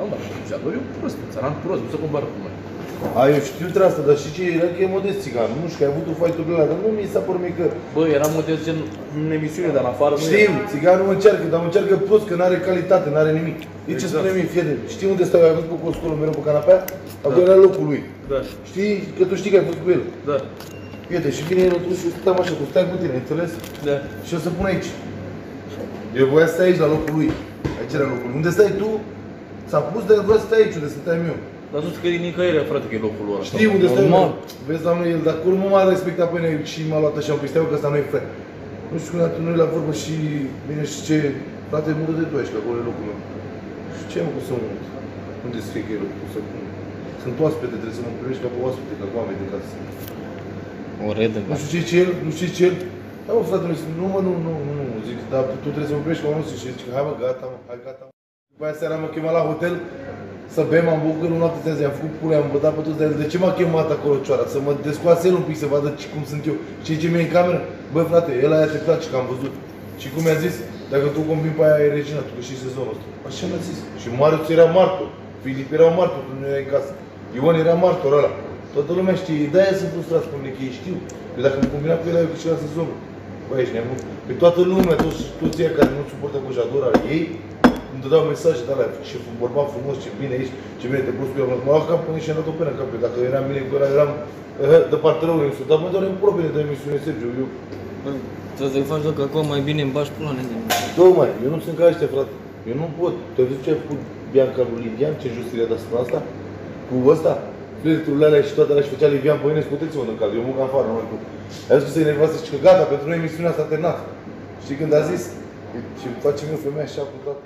Nu, dar realizator e un prost, un țăran prost, nu se compară cu noi. Eu știu treaba asta, dar și ce era că e modest țigan. Nu știu, că ai avut un fight-ul ăla, dar nu mi s-a părut mie că... Bă, era modest gen în emisiune, dar în afară nu Știu, țiganul încearcă, dar încearcă prost, că n-are calitate, n-are nimic. E ce spune mie, fie de... Știi unde stau? Ai văzut pe Coscolo mereu pe canapea? Acolo era locul lui. Da. Știi? Că tu știi că ai fost cu el. Da. Fie și vine el atunci și stăm așa, cu stai cu tine, înțeles? Da. Și o să pun aici. Eu voia să stai aici, la locul lui. Aici era locul lui. Unde stai tu? S-a pus, dar vreau să stai aici, unde stăteam eu. Dar nu știu că e nicăieri, frate, că e locul ăla. Știi unde stai eu? Vezi, doamne, el, dar cum m-a respectat pe noi și m-a luat așa un pic, stai că ăsta nu e frate. Nu știu când noi la vorbă și vine și ce, frate, mută de tu aici, că acolo e locul meu. Și ce mă cum să mut? Unde scrie că e locul? Sunt oaspete, trebuie să mă primești ca pe oaspete, ca oameni de casă. O redă, nu știu ce el, nu știu ce el. Da, mă, frate, nu, zic, dar tu trebuie să mă primești ca un și zic, hai mă, gata, mă, hai, gata. După aia seara m-a chemat la hotel să bem, am băut în noapte zi, am făcut pule, am bătat pe toți, dar de ce m-a chemat acolo cioara? Să mă descoase el un pic, să vadă cum sunt eu. Știi ce mi-e în cameră? Bă, frate, el aia te place, că am văzut. Și cum mi-a zis, dacă tu convin pe aia e regina, tu câștigi sezonul ăsta. Așa mi-a zis. Și Marius era martor, Filip era martor, tu nu erai în casă. Ion era martor ăla. Toată lumea știe, de-aia sunt frustrat cu mine, că ei știu. Că dacă mă combina cu el, eu câștigat sezonul. Bă, ești nebun. Pe toată lumea, toți ăia care nu suportă cu jadora ei, îmi dădeau mesaje de alea, ce bărbat frumos, ce bine ești, ce bine te poți cu el. M-a luat cap până și am dat o penă în cap. Dacă eram bine cu ăla, eram de partea rău, dar mă doar în proprie de emisiune, Sergiu. Eu... Trebuie să-i faci, că acum mai bine îmi bași pula negre. Tocmai, eu nu sunt ca ăștia, frate. Eu nu pot. Tu-ai văzut ce ai făcut Bianca lui Livian, ce justiție de asta? Cu ăsta? Flirturile alea și toate alea și făcea Livian pe mine, scoteți-mă din cald, eu mă afară, nu mai pot. Ai zis că se enervează și că gata, pentru noi emisiunea s-a terminat. Știi când a zis? Și facem eu femeia așa cu toată.